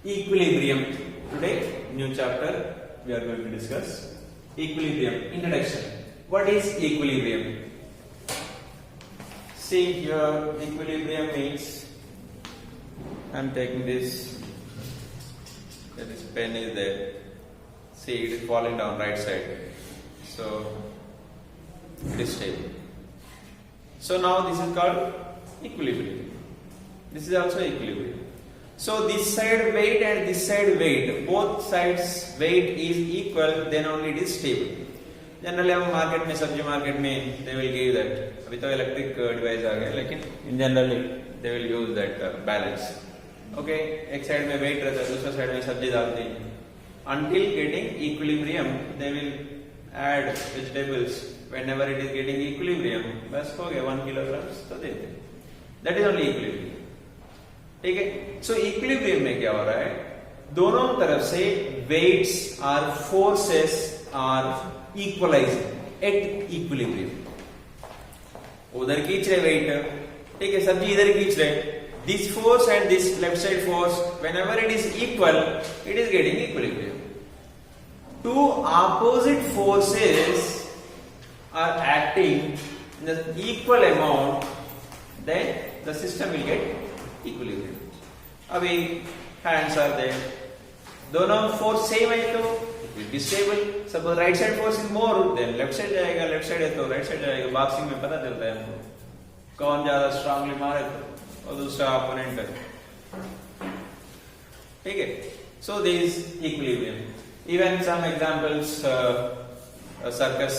Equilibrium. Today, new chapter we are going to discuss. Equilibrium. Introduction. What is equilibrium? See here, equilibrium means I am taking this. This pen is there. See, it is falling down right side. So it is stable. So now this is called equilibrium. This is also equilibrium. So this side weight and this side weight, both sides weight is equal, then only it is stable. Generally हम market में, सब्जी market में they will give that. अभी तो electric device आ गया, लेकिन in generally they will use that balance. Okay, एक side में weight रहता है, दूसरा side में सब्जी डालते हैं. Until getting equilibrium, they will add vegetables. Whenever it is getting equilibrium, बस हो गया 1 kilograms तो देते हैं. That is only equilibrium. ठीक है. सो इक्विलिब्रियम में क्या हो रहा है, दोनों तरफ से वेट्स और forces are equalising at equilibrium. उधर खींच रहे वेट, ठीक है, सब्जी इधर खींच रहे, this force and this left side force, whenever it is equal it is getting equilibrium. Two opposite forces are acting in the equal amount, then the system will get equilibrium. अभी hands are there, दोनों force same है तो it will be stable. Suppose right side force is more, then left side जाएगा, left side है तो right side जाएगा. Boxing में पता चलता है हमको कौन ज्यादा स्ट्रांगली मारे तो और दूसरा अपोनेंट है. ठीक है. So this equilibrium. Even some examples, circus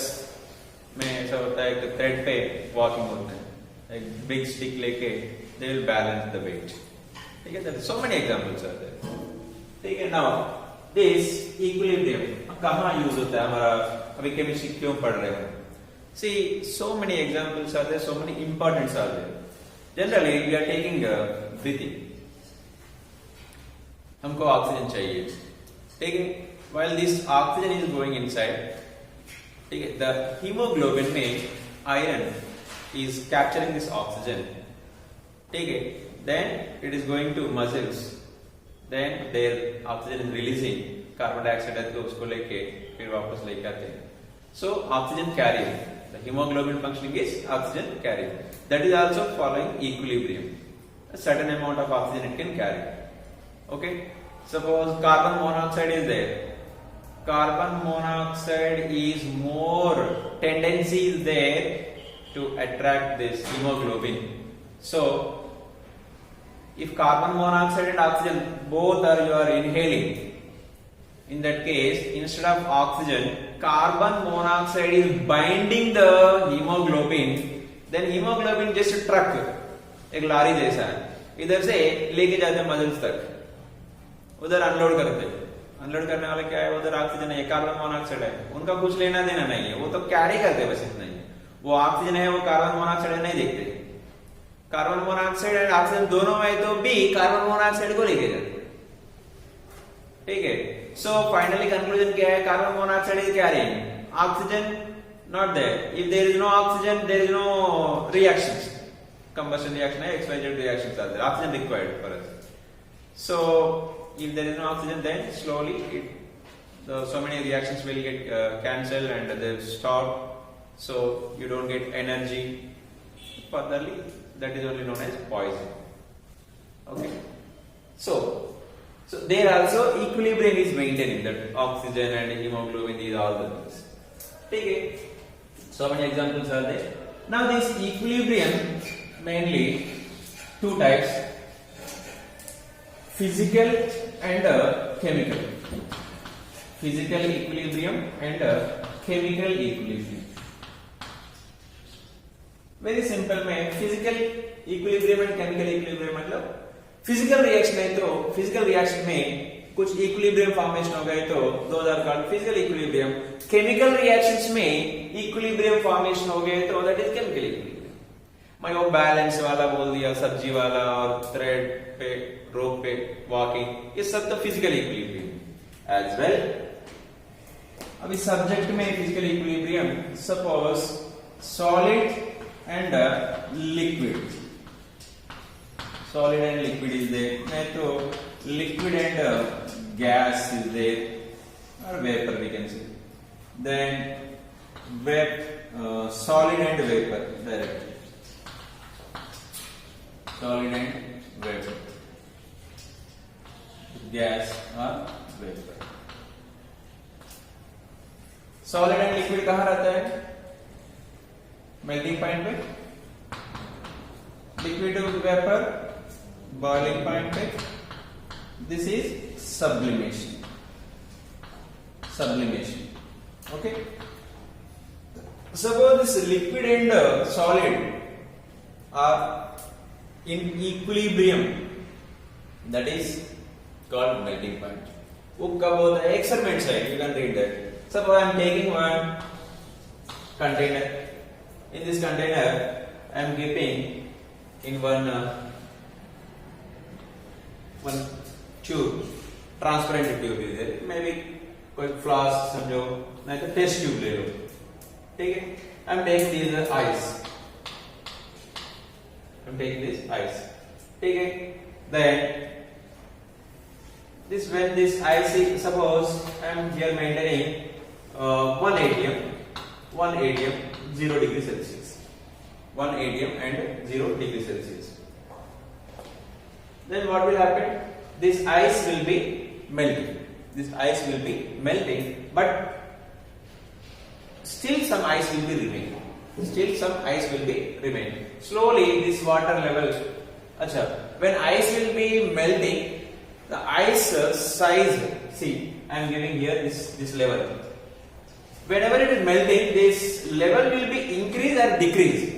में ऐसा होता है कि थ्रेड पे वॉकिंग होता है, एक बिग स्टिक लेके they will balance the weight. ठीक है. So many examples are there. ठीक है. Now this equilibrium कहाँ यूज होता है हमारा, अभी केमिस्ट्री क्यों पढ़ रहे हैं? See, so many examples are there, so many importance are there. Generally we are taking breathing. हमको ऑक्सीजन चाहिए. ठीक है. While this oxygen is going inside, ठीक है, the hemoglobin में iron is capturing this oxygen. ठीक है. Then it is going to muscles. Then their oxygen is releasing. Carbon dioxide है तो उसको लेके फिर वापस लेके आते हैं. So oxygen carrier. The hemoglobin functioning is oxygen carrier. That is also following equilibrium. A certain amount of oxygen it can carry. Okay. Suppose carbon monoxide is there. Carbon monoxide is more tendency is there to attract this hemoglobin. So if carbon monoxide and oxygen both are you are inhaling, in that case instead of oxygen carbon monoxide is binding the hemoglobin. Then hemoglobin just truck, एक लारी जैसा है, इधर से लेके जाते हैं muscles तक, उधर अनलोड करते हैं. अनलोड करने वाला क्या है, उधर ऑक्सीजन है, कार्बन मोनोऑक्साइड है, उनका कुछ लेना देना नहीं है, वो तो कैरी करते हैं बस इतना ही. वो ऑक्सीजन है, वो कार्बन मोनोऑक्साइड नहीं देखते. कार्बन मोनोऑक्साइड और ऑक्सीजन दोनों में तो भी कार्बन मोनोऑक्साइड को लेके जाते. ठीक है. सो फाइनली कंक्लूजन क्या है, carbon monoxide is carrying oxygen not there. If there is no oxygen there is no reactions, combustion reaction है, XYZ reactions are there, oxygen required for us. So if there is no oxygen, then slowly so many reactions will get cancelled and they will stop, so you don't get energy. Furtherly, that is only known as poison. Okay. So there also equilibrium is maintained, that oxygen and hemoglobin, these all the things. Okay. So many examples are there. Now this equilibrium mainly two types: physical and chemical. Physical equilibrium and chemical equilibrium. Very simple में physical equilibrium and chemical equilibrium मतलब physical reaction है तो physical reaction में कुछ equilibrium formation हो गए तो those are called physical equilibrium. Chemical reactions में equilibrium formation हो गए तो that is chemical equilibrium. मैं वो बैलेंस वाला बोल दिया, सब्जी वाला और थ्रेड पे, रोप पे वॉकिंग, ये सब तो फिजिकल इक्विलिब्रियम एज वेल. अभी सब्जेक्ट में physical equilibrium, suppose solid and liquid. Solid and liquid is there. मैं तो liquid and gas is there, or vapor we can say. Then solid and vapor directly. Solid and vapor. Gas or vapor. Solid and liquid कहाँ रहता है? Melting point पे. Liquid to vapor, boiling point पे. This is sublimation. Sublimation. Okay. Suppose this liquid and solid are in equilibrium. That is called melting point. वो कब होता है? Experiment है. You can read that. Suppose I am taking one container. In this container, I am keeping in one tube, transparent tube is there. Maybe कोई flask समझो, नहीं तो test tube ले लो. ठीक है? I am taking this ice. I am taking this ice. ठीक है? Then when this ice is, suppose I am here maintaining 1 atm, 0 degree Celsius. 1 atm and 0 degree Celsius. Then what will happen? This ice will be melting. This ice will be melting, but still some ice will be remaining. Slowly this water level. Acha, when ice will be melting, the ice size. See, I am giving here this level. Whenever it is melting, this level will be increase or decrease.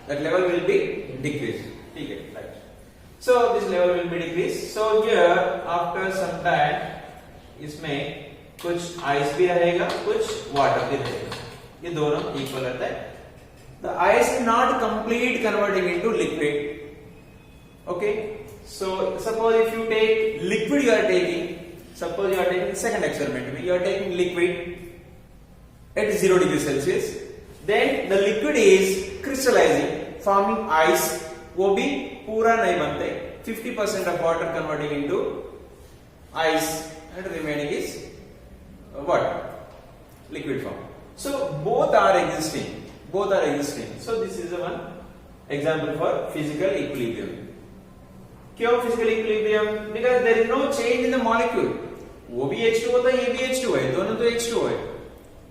That level will be decreased. Okay, right. So this level will be decreased. So here after some time, इसमें कुछ ice भी रहेगा, कुछ water भी रहेगा. ये दोनों equal रहता है. The ice is not complete converting into liquid. Okay. So suppose if you take liquid, you are taking. Suppose you are taking second experiment. You are taking liquid at 0 degree Celsius. Then the liquid is crystallizing, forming ice. वो भी पूरा नहीं बनते. 50% of water converting into ice, and remaining is what? Liquid form. So both are existing. So this is the one example for physical equilibrium. क्यों physical equilibrium? Because there is no change in the molecule. वो भी H2 होता है, ये भी H2 है, दोनों तो H2 है.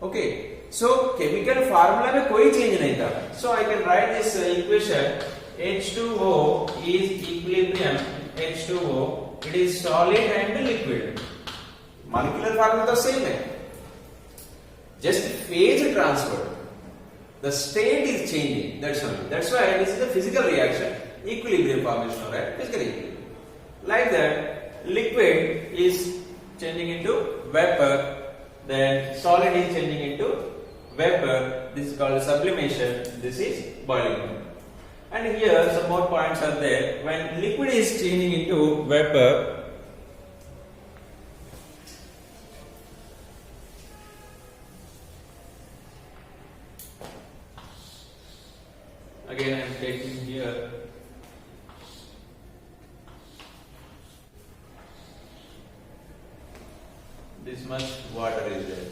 Okay. So chemical formula में कोई change नहीं था. So I can write this equation. H2O is equilibrium. H2O, it is solid and liquid. Molecular formula तो same है. Just phase transfer. The state is changing. That's all. That's why this is a physical reaction. Equilibrium formation, right? Physical equilibrium. Like that, liquid is changing into vapor. Then solid is changing into vapor. This is called sublimation. This is boiling point. And here some more points are there. When liquid is changing into vapor, again I am taking here this much water is there.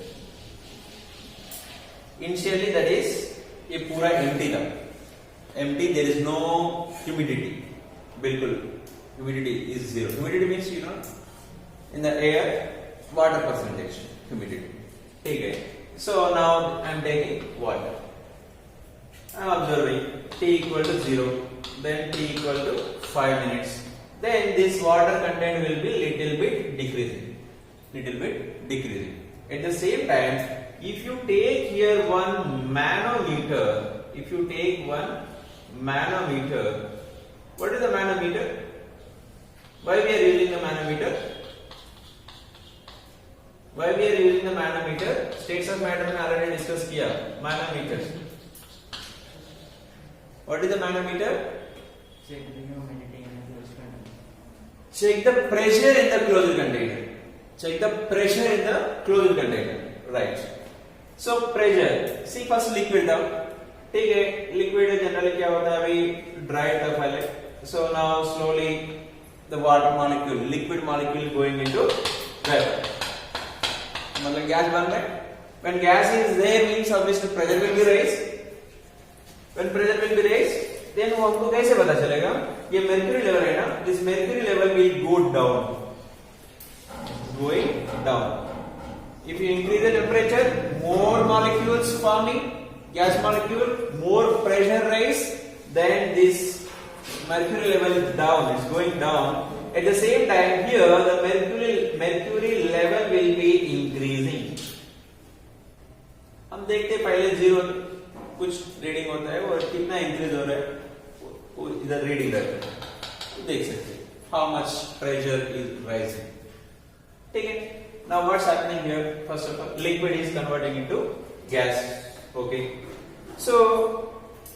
Initially that is ये पूरा empty था. Empty, there is no humidity. बिल्कुल humidity is 0. Humidity means you know in the air water percentage humidity. ठीक है. So now I am taking water. I am observing T equal to 0. Then T equal to 5 minutes. Then this water content will be little bit decreasing. At the same time, if you take here one manometer, what is the manometer? Why we are using the manometer? States of matter में already discuss किया. Manometer. What is the manometer? Check the pressure in the closed container. Right. So pressure. See first liquid था. ठीक है. Liquid generally क्या होता है? अभी dry था पहले. So now slowly the water molecule, liquid molecule going into vapor. मतलब gas बन रहा है. When gas is there means obviously pressure will be raised. When pressure will be raised, then वो हमको कैसे पता चलेगा? ये mercury level है ना, this mercury level will go down, going down. If you increase the temperature, more molecules forming, gas molecule, more pressure raised, then this mercury level is down, it's going down. At the same time here the mercury level will be increasing. हम देखते पहले zero कुछ reading होता है और कितना increase हो रहा है वो इधर रीडिंग रहता है, देख सकते हैं how much pressure is rising. ठीक है. Now what's happening here? First of all, liquid is converting into gas. Okay. So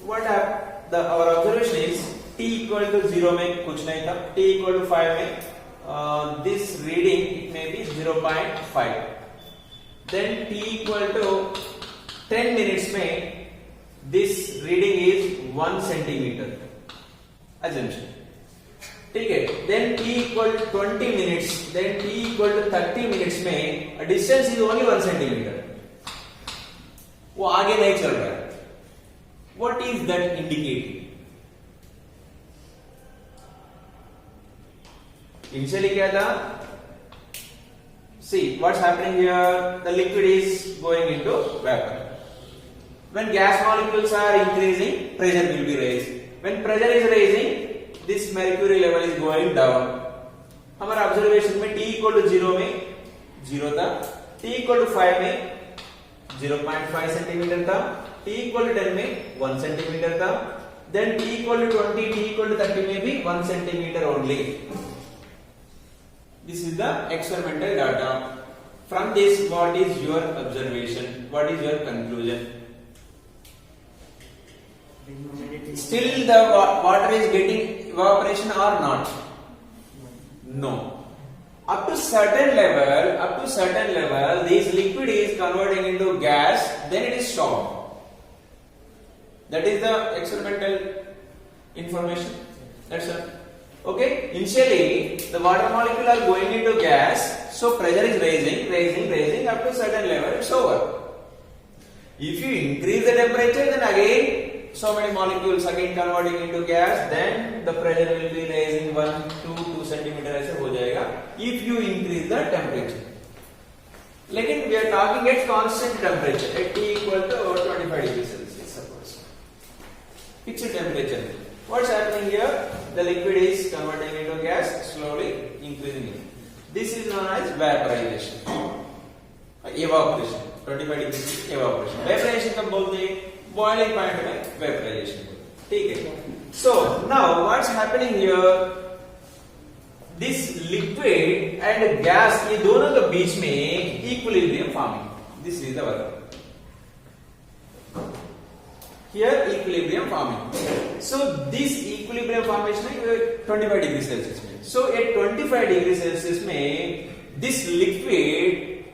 what happened? Our observation is t equal to 0 में कुछ नहीं था, t equal to 5 में this reading it may be 0.5. Then t equal to 10 minutes में this reading is 1 centimeter. Assumption. ठीक है. Then t equal to 20 minutes, then t equal to 30 minutes में a distance is only 1 centimeter. वो आगे नहीं चल रहा है. What is that indicating? Initially क्या था? See what's happening here. The liquid is going into vapor. When gas molecules are increasing, pressure will be raised. When pressure is raising, this mercury level is going down. हमारा observation में t equal to 0 में 0 था, t equal to 5 में 0.5 centimeter था, t equal to 10 में 1 centimeter था, then t equal to 20, t equal to 30 में भी 1 centimeter only. This is the experimental data. From this, what is your observation? What is your conclusion? Still the water is getting evaporation or not? No. Up to certain level, this liquid is converting into gas, then it is stopped. That is the experimental information. That's it. Okay. Initially, the water molecule are going into gas, so pressure is rising up to certain level. It's over. If you increase the temperature, then again so many molecules again converting into gas, then the pressure will be raising 1 to 2 centimeter ऐसे हो जाएगा. If you increase the temperature. लेकिन we are talking at constant temperature at t equal to 25 degrees Celsius suppose. Fixed temperature. What's happening here? The liquid is converting into gas, slowly increasing it. This is known as vaporization. Evaporation. 25 degrees evaporation. Vaporization कब बोलते हैं? Boiling point में vaporization. ठीक है. So now what's happening here? This liquid and gas ये दोनों के बीच में equilibrium forming. This is the word. Here equilibrium forming. So this equilibrium formation is 25 degrees Celsius में. So at 25 degrees Celsius में this liquid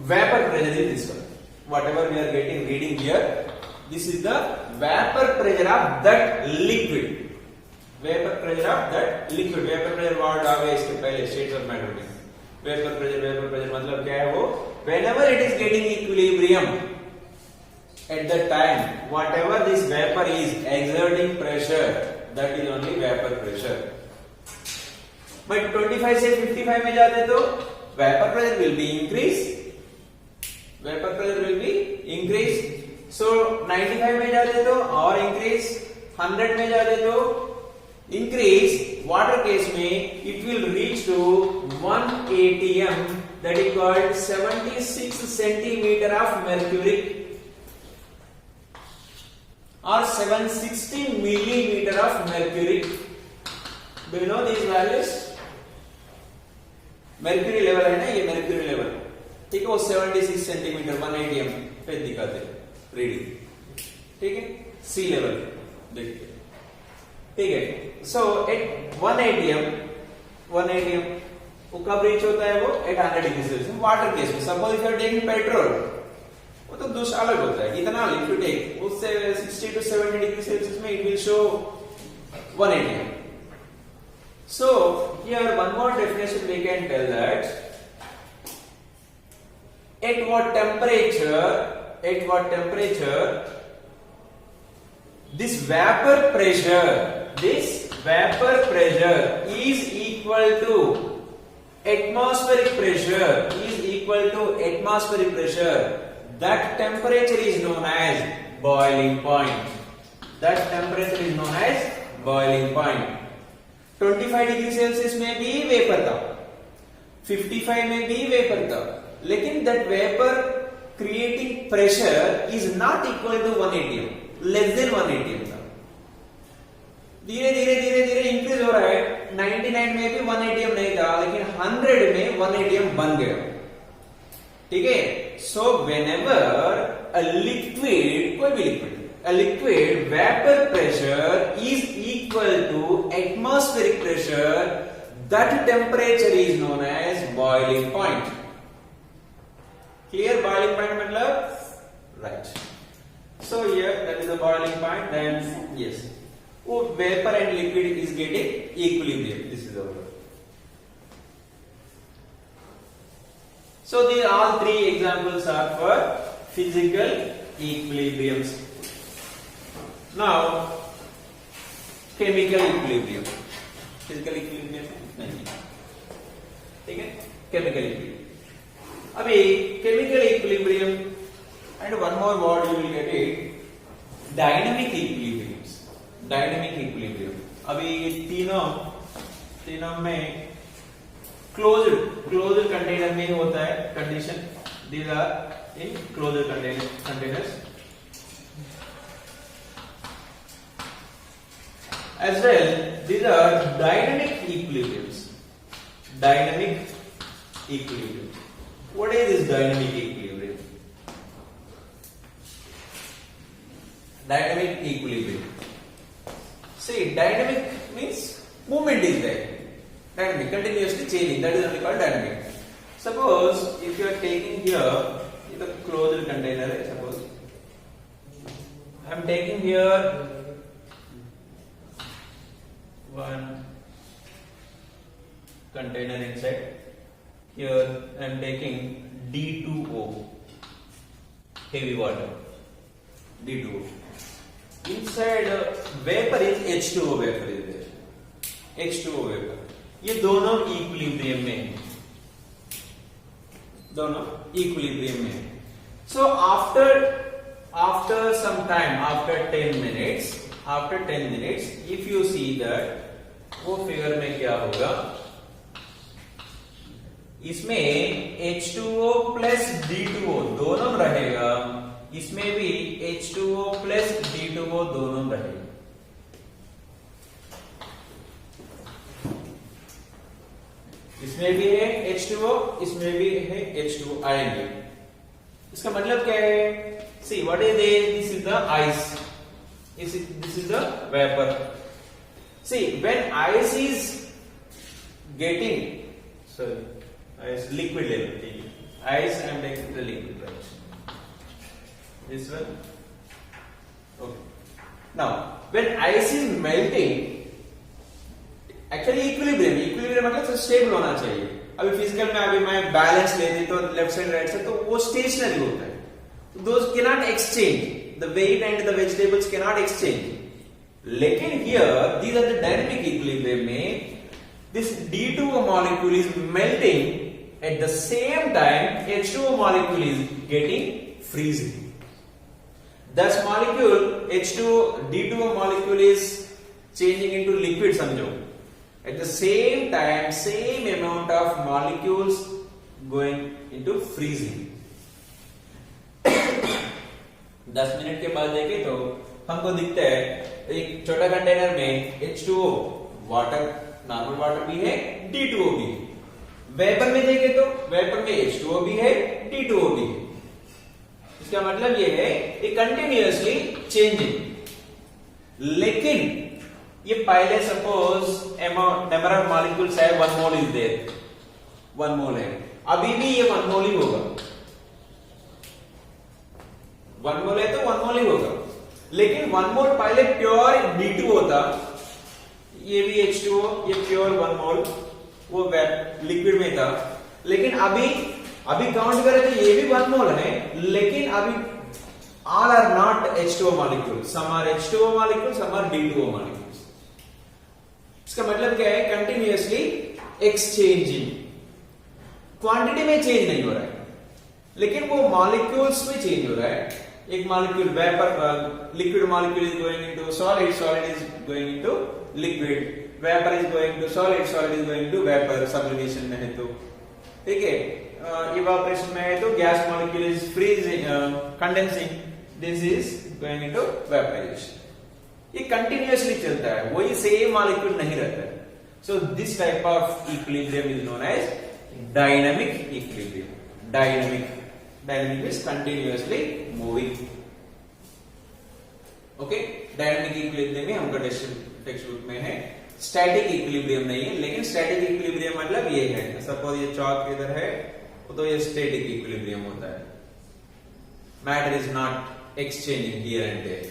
vapor pressure is this one. Whatever we are getting reading here, this is the vapor pressure of that liquid. Vapor pressure of that liquid. Vapor pressure word आ गया इसके पहले states of matter में. Vapor pressure मतलब क्या है वो? Whenever it is getting equilibrium, at that time, whatever this vapor is exerting pressure, that is only vapor pressure. But 25 से 55 में जाते तो vapor pressure will be increased. Vapor pressure will be increased. So 95 में जाते तो और increase, 100 में जाते तो increase. Water case में it will reach to 1 atm, that is called 76 centimeter of mercury. Or 760 millimeter of mercury. Do you know these values? Mercury level है ना, ये mercury level. ठीक है, वो 76 सेंटीमीटर 1 atm पे दिखाते रीडिंग. ठीक है, sea level देखिए. ठीक है. So at 1 atm वो कब रीच होता है वो? At 100 degrees Celsius. Water case में suppose if you are taking petrol, वो तो दूसरा अलग होता है. इतना if you take उससे 60 to 70 डिग्री सेल्सियस में it will show 1 atm. So here one more definition we can tell that at what temperature this vapor pressure is equal to atmospheric pressure, that temperature is known as boiling point. 25 degree Celsius में भी vapour था, 55 में भी vapour था, लेकिन that vapor creating pressure is not equal to 1 atm, less than 1 atm था. धीरे धीरे इंक्रीज हो रहा है. 99 में भी 1 atm नहीं था, लेकिन 100 में 1 atm बन गया. ठीक है. So whenever a liquid vapor pressure is equal to atmospheric pressure, that temperature is known as boiling point. Clear? Boiling point मतलब right. So here that is the boiling point. Then yes, vapor and liquid is getting equilibrium. This is our. So these all three examples are for physical equilibriums. Now chemical equilibrium. Physical equilibrium नहीं, ठीक है. Chemical equilibrium. अभी chemical equilibrium and one more word you will get it, dynamic equilibrium. अभी तीनों में closed container में होता है condition. These are in closed containers. As well, these are dynamic equilibriums. What is this dynamic equilibrium? See, dynamic means movement is there. Dynamic, continuously changing. That is only called dynamic. Suppose if you are taking here the closed container. Suppose I am taking here one container inside. Here I am taking D2O, heavy water. D2O. Inside vapor is H2O vapor is there. H2O vapor. ये दोनों equilibrium में है. So after some time, after 10 minutes, if you see that वो figure में क्या होगा, इसमें H2O plus D2O दोनों रहेगा, इसमें भी H2O plus D2O दोनों रहेगा. इसमें भी है H2O, इसमें भी है H2O आएंगे. इसका मतलब क्या है? See what is this is the ice. This is the vapor. See, when ice is getting, ice liquid level. Ice I am taking the liquid, right? This one. Okay. Now, when ice is melting, actually equilibrium मतलब stable होना चाहिए. अभी physical में अभी मैं balance लेती तो left side right side, तो वो स्टेशनरी होता है. Those cannot exchange. The weight and the vegetables cannot exchange. लेकिन here these are the dynamic equilibrium में this D2O molecule is melting, at the same time H2O molecule is getting freezing. Thus molecule D2O molecule is changing into liquid समझो. At the same time, same amount of molecules going into freezing. 10 minute के बाद देखें तो हमको दिखता है एक छोटा कंटेनर में H2O वाटर, नॉर्मल वाटर भी है, D2O भी है. वेपर में देखें तो वेपर में H2O भी है, D2O भी है. इसका मतलब ये है ये कंटिन्यूअसली चेंजिंग. लेकिन ये पहले सपोज नंबर ऑफ मॉलिक्यूल्स है 1 मोल इज देयर, 1 मोल है. अभी भी ये 1 मोल ही होगा. 1 मोल है तो 1 मोल ही होगा. लेकिन 1 मोल पहले प्योर D2 होता, ये भी H2O, ये प्योर 1 मोल वो लिक्विड में था, लेकिन अभी काउंट करें तो ये भी 1 मोल है, लेकिन अभी all are not H2O molecules, some are H2O molecules, some are D2O molecules. इसका मतलब क्या है? कंटिन्यूअसली एक्सचेंजिंग, क्वांटिटी में चेंज नहीं हो रहा है, लेकिन वो मॉलिक्यूल्स में चेंज हो रहा है. एक molecule vapour, liquid molecule is going into solid, solid is going into liquid, vapour is going to solid, solid is going to vapour. Sublimation में है तो ठीक है, इवापोरेशन में है तो gas molecule is freezing, condensing, this is going into vaporisation. ये continuously चलता है, वही सेम मॉलिक्यूल नहीं रहता है. So this type of equilibrium is known as dynamic equilibrium. Dynamic is continuously moving. Okay, dynamic equilibrium में हमका टेक्स्ट बुक में है. स्टैटिक इक्विलिब्रियम नहीं है, लेकिन स्टैटिक इक्विलिब्रियम मतलब ये है, सपोज ये चौक इधर है तो ये स्टैटिक इक्विलिब्रियम होता है. Matter is not exchanging here and there,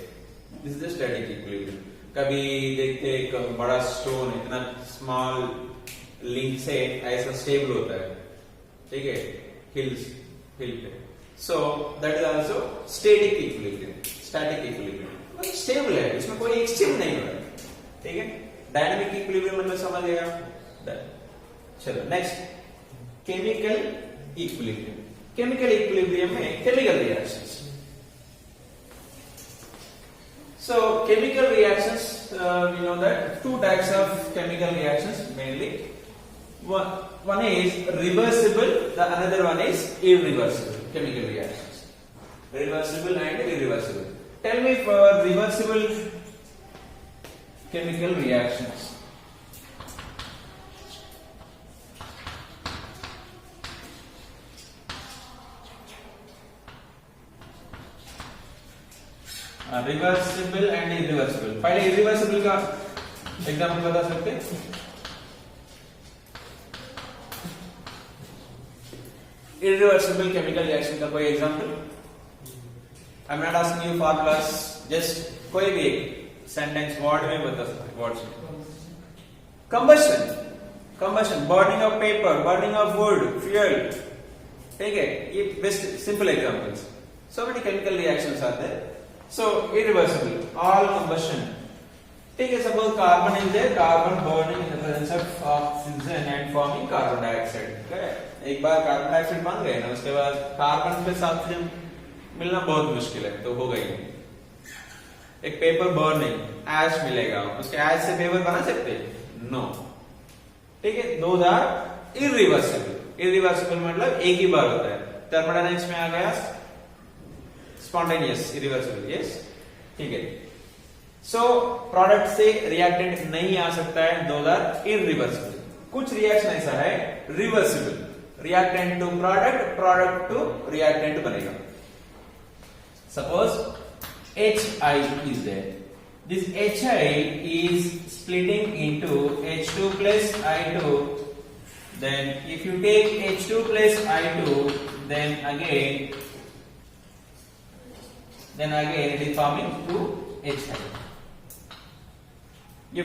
this is the static equilibrium. कभी देखते एक बड़ा स्टोन इतना स्मॉल लिंक से ऐसा स्टेबल होता है, ठीक है, हिल पे. So that is also static equilibrium. Static equilibrium stable है, इसमें कोई एक्सचेंज नहीं हो रहा है, ठीक है. डायनामिक इक्विलिब्रियम मतलब समझ गया. चलो next, chemical equilibrium. Chemical equilibrium में chemical reactions. So chemical reactions, we know that two types of chemical reactions mainly. One is reversible, the another one is irreversible chemical reactions. Reversible and irreversible. Tell me for reversible chemical reactions. Reversible and irreversible. पहले irreversible का example बता सकते हैं? Irreversible chemical reaction का कोई example? I am not asking you formulas, just कोई भी एक सेंटेंस वर्ड में बता सकते. वर्ड्स में combustion, combustion, burning of paper, burning of wood, fuel, ठीक है, ये best simple examples. So many chemical reactions are there. So irreversible, all combustion. ठीक है, suppose carbon is there, carbon burning in the presence of oxygen and forming carbon dioxide. correct? एक बार carbon dioxide बन गए ना, उसके बाद carbon पे oxygen मिलना बहुत मुश्किल है, तो हो गई. एक पेपर बर्निंग, ऐश मिलेगा, उसके ऐश से पेपर बना सकते हैं? नो. ठीक है, दोज आर इरिवर्सिबल. इरिवर्सिबल मतलब एक ही बार होता है. थर्मोडायनेमिक्स में आ गया स्पॉन्टेनियस इरिवर्सिबल. यस, ठीक है. सो प्रोडक्ट से रिएक्टेंट नहीं आ सकता है, दोज आर इरिवर्सिबल. कुछ रिएक्शन ऐसा है reversible, reactant to product, product to reactant बनेगा. Suppose HI is there. This HI is splitting into H2 plus I2. Then if you take H2 plus I2, then again it is forming 2HI. ये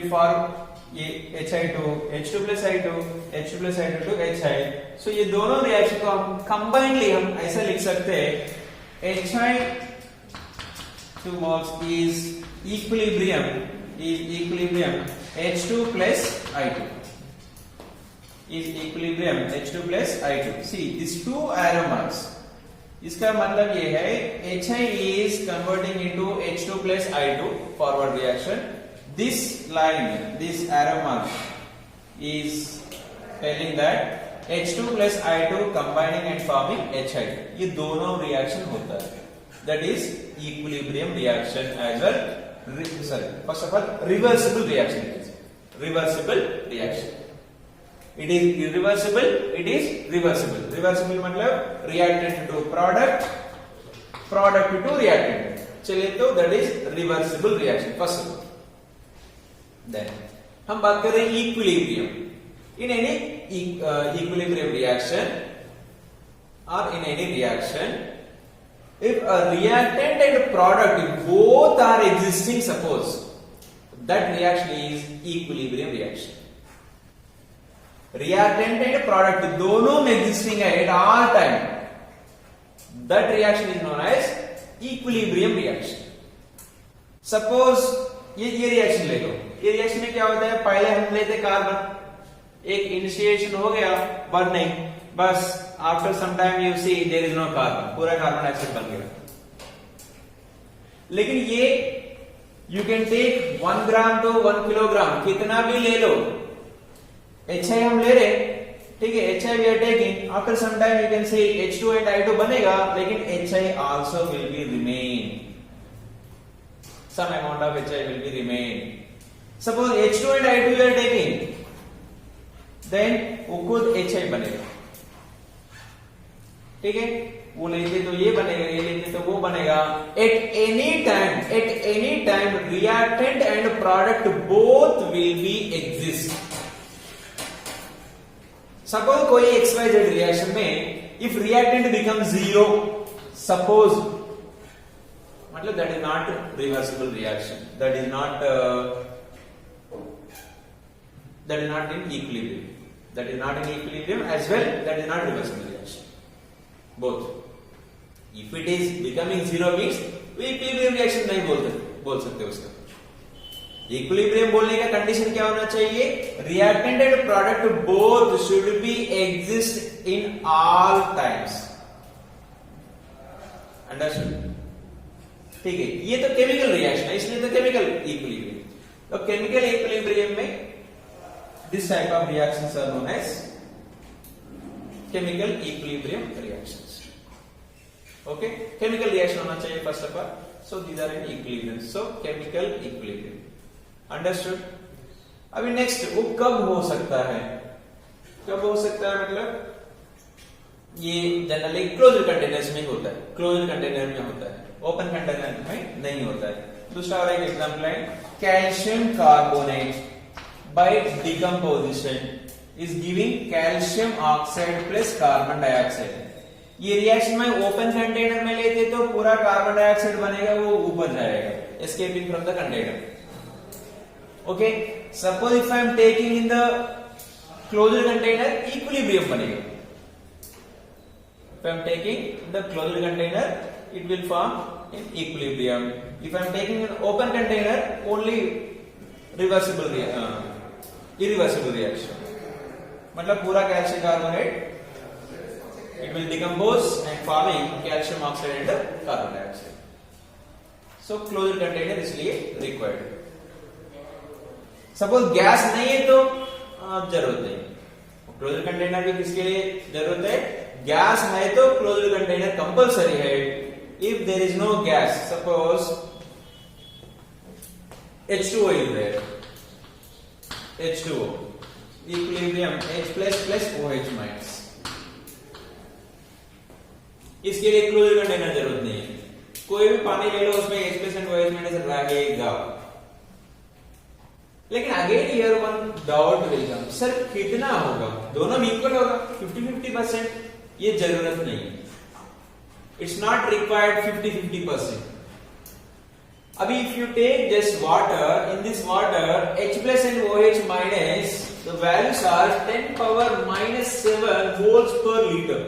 HI2, H2 plus I2, H2 plus I2 to HI. So ये दोनों reaction को हम combinedly हम ऐसा लिख सकते हैं, HI 2 moles is equilibrium H2 plus I2 is equilibrium H2 plus I2. See these two arrow marks. इसका मतलब ये है HI is converting into H2 plus I2 forward reaction. This line, this arrow mark is telling that H2 plus I2 combining and forming HI. ये दोनों reaction होता है. That is equilibrium reaction as well. Sorry, first of all, reversible reaction. Reversible reaction. It is irreversible, it is reversible. Reversible मतलब reactant to product, product to reactant. चलिए तो that is reversible reaction first of all. Then हम बात कर रहे हैं equilibrium. In any equilibrium reaction or in any reaction, if a reactant and product both are existing, suppose that reaction is equilibrium reaction. Reactant and product दोनों में existing है at all time. That reaction is known as equilibrium reaction. Suppose ये reaction ले लो. ये reaction में क्या होता है, पहले हम लेते कार्बन, एक इनिशिएशन हो गया बर्निंग, बस after some time you see there is no carbon, पूरा कार्बन डाइऑक्साइड बन गया. लेकिन ये you can take 1 gram to 1 kilogram, कितना भी ले लो, HI हम ले रहे, ठीक है, HI we are taking, after some time you can say H2 and I2 बनेगा, लेकिन HI also will be remain, some amount of HI will be remain. Suppose H2 and I2 you are taking, then वो खुद HI बनेगा, ठीक है, वो लेते तो ये बनेगा, ये लेते तो वो बनेगा. At any time reactant and product both will be exist. Suppose कोई XYZ reaction में if reactant becomes 0, suppose, मतलब that is not reversible reaction, that is not in equilibrium, that is not in equilibrium as well, that is not reversible reaction, both. If it is becoming 0 means equilibrium reaction नहीं बोल सकते उसका. Equilibrium बोलने का condition क्या होना चाहिए, reactant and product both should be exist in all times. Understood, ठीक है. ये तो केमिकल रिएक्शन है, इसलिए तो केमिकल इक्विलिब्रियम. तो केमिकल इक्विलिब्रियम में this type of reactions are known as chemical equilibrium reactions. Okay, chemical reaction होना चाहिए first of all. So these are in equilibrium, so chemical equilibrium. Understood. अभी next, वो कब हो सकता है, कब हो सकता है मतलब ये जनरली क्लोज्ड कंटेनर्स में होता है, क्लोज्ड कंटेनर में होता है, ओपन कंटेनर में नहीं होता है. दूसरा और एक एग्जांपल है, calcium carbonate by decomposition is giving calcium oxide plus carbon dioxide. ये रिएक्शन में ओपन कंटेनर में लेते तो पूरा कार्बन डाइऑक्साइड बनेगा, वो ऊपर जाएगा, escaping from the container. Okay, suppose if I am taking in the closed container, equilibrium बनेगा. If I am taking the closed container, it will form in equilibrium. If I am taking an open container, only irreversible reaction. मतलब पूरा calcium carbonate it will decompose and forming calcium oxide and carbon dioxide. So closed container इसलिए required. Suppose gas नहीं है तो जरूरत नहीं. Closed container भी किसके लिए जरूरत है, गैस है तो क्लोज्ड कंटेनर कंपलसरी है. If there is no gas, suppose H2O is there, H2O, equilibrium H plus plus OH minus. इसके लिए क्लोज्ड कंटेनर जरूरत नहीं है. कोई भी पानी ले लो, उसमें H plus and OH minus रहेगा. लेकिन again here one doubt will come, sir कितना होगा, दोनों इक्वल होगा 50-50%? ये जरूरत नहीं है. It's not required 50-50%. अभी if you take just water, in this water H plus and OH minus, the values are 10⁻⁷ moles per liter.